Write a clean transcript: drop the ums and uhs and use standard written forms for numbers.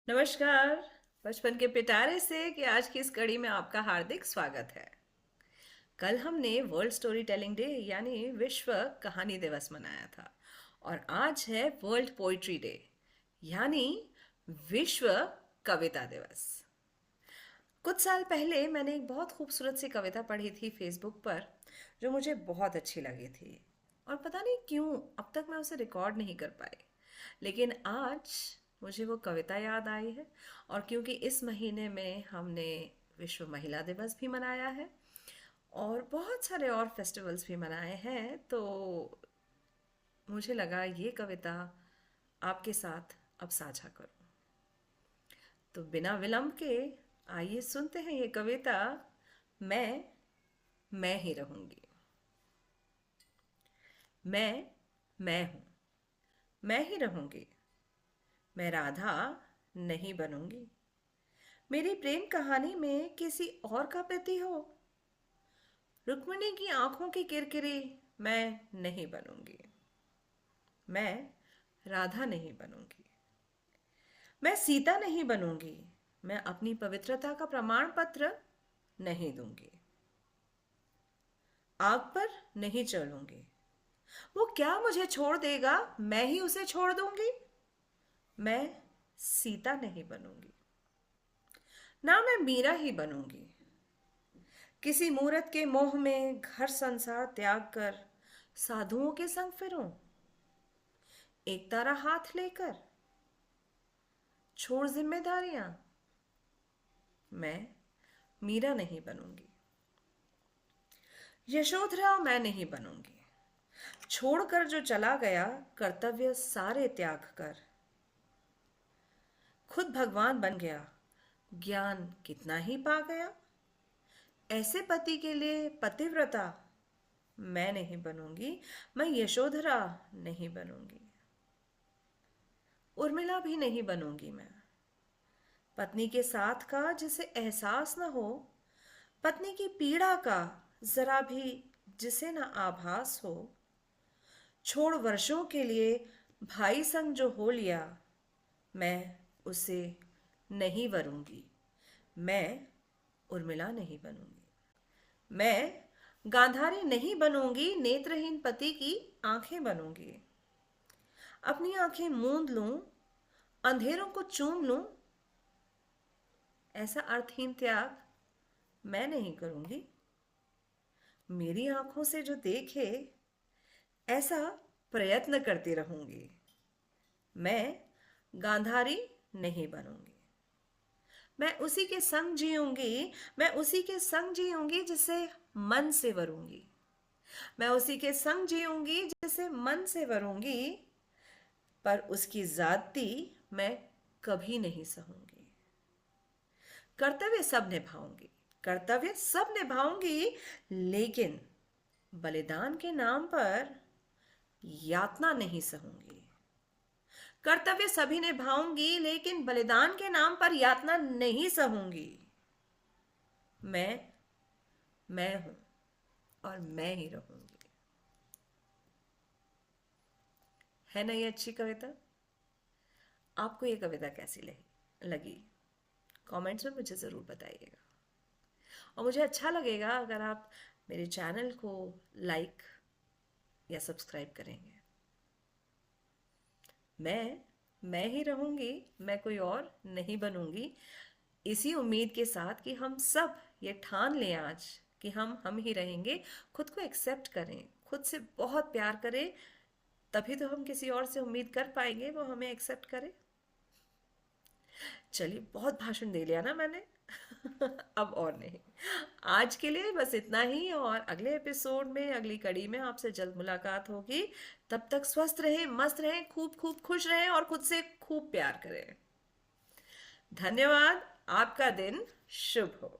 नमस्कार। बचपन के पिटारे से कि आज की इस कड़ी में आपका हार्दिक स्वागत है। कल हमने वर्ल्ड स्टोरी टेलिंग डे यानी विश्व कहानी दिवस मनाया था और आज है वर्ल्ड पोइट्री डे यानी विश्व कविता दिवस। कुछ साल पहले मैंने एक बहुत खूबसूरत सी कविता पढ़ी थी फेसबुक पर जो मुझे बहुत अच्छी लगी थी और पता नहीं क्यों अब तक मैं उसे रिकॉर्ड नहीं कर पाई। लेकिन आज मुझे वो कविता याद आई है और क्योंकि इस महीने में हमने विश्व महिला दिवस भी मनाया है और बहुत सारे और फेस्टिवल्स भी मनाए हैं तो मुझे लगा ये कविता आपके साथ अब साझा करूं। तो बिना विलंब के आइए सुनते हैं ये कविता। मैं मैं ही रहूंगी। मैं हूं। मैं ही रहूंगी। मैं राधा नहीं बनूंगी। मेरी प्रेम कहानी में किसी और का प्रति हो। रुक्मिणी की आंखों की किरकिरी मैं नहीं बनूंगी। मैं राधा नहीं बनूंगी। मैं सीता नहीं बनूंगी। मैं अपनी पवित्रता का प्रमाण पत्र नहीं दूंगी। आग पर नहीं चढ़ूंगी। वो क्या मुझे छोड़ देगा, मैं ही उसे छोड़ दूंगी। मैं सीता नहीं बनूंगी। ना मैं मीरा ही बनूंगी। किसी मूरत के मोह में घर संसार त्याग कर साधुओं के संग फिरूं। एक तारा हाथ लेकर छोड़ जिम्मेदारियां। मैं मीरा नहीं बनूंगी। यशोधरा मैं नहीं बनूंगी। छोड़कर जो चला गया कर्तव्य सारे त्याग कर। खुद भगवान बन गया, ज्ञान कितना ही पा गया। ऐसे पति के लिए पतिव्रता मैं नहीं बनूंगी। मैं यशोधरा नहीं बनूंगी। उर्मिला भी नहीं बनूंगी मैं। पत्नी के साथ का जिसे एहसास न हो, पत्नी की पीड़ा का जरा भी जिसे न आभास हो। छोड़ वर्षों के लिए भाई संग जो हो लिया, मैं उसे नहीं वरूंगी। मैं उर्मिला नहीं बनूंगी। मैं गांधारी नहीं बनूंगी। नेत्रहीन पति की आंखें बनूंगी। अपनी आंखें मूंद लूं, अंधेरों को चूम लूं। ऐसा अर्थहीन त्याग मैं नहीं करूंगी। मेरी आंखों से जो देखे ऐसा प्रयत्न करती रहूंगी। मैं गांधारी नहीं बनूंगी। मैं उसी के संग जीऊंगी। मैं उसी के संग जीऊंगी जिसे मन से वरूंगी। मैं उसी के संग जीऊंगी जिसे मन से वरूंगी। पर उसकी जाति मैं कभी नहीं सहूंगी। कर्तव्य सब निभाऊंगी। कर्तव्य सब निभाऊंगी, लेकिन बलिदान के नाम पर यातना नहीं सहूंगी। कर्तव्य सभी निभाऊंगी, लेकिन बलिदान के नाम पर यातना नहीं सहूंगी। मैं मैं हूं और मैं ही रहूंगी। है ना ये अच्छी कविता? आपको ये कविता कैसी लगी? कमेंट्स में मुझे ज़रूर बताइएगा और मुझे अच्छा लगेगा अगर आप मेरे चैनल को लाइक या सब्सक्राइब करेंगे। मैं ही रहूंगी। मैं कोई और नहीं बनूंगी। इसी उम्मीद के साथ कि हम सब ये ठान लें आज कि हम ही रहेंगे। खुद को एक्सेप्ट करें, खुद से बहुत प्यार करें, तभी तो हम किसी और से उम्मीद कर पाएंगे वो हमें एक्सेप्ट करे। चलिए, बहुत भाषण दे लिया ना मैंने। अब और नहीं। आज के लिए बस इतना ही और अगले एपिसोड में, अगली कड़ी में आपसे जल्द मुलाकात होगी। तब तक स्वस्थ रहें, मस्त रहें, खूब खूब खुश रहें और खुद से खूब प्यार करें। धन्यवाद। आपका दिन शुभ हो।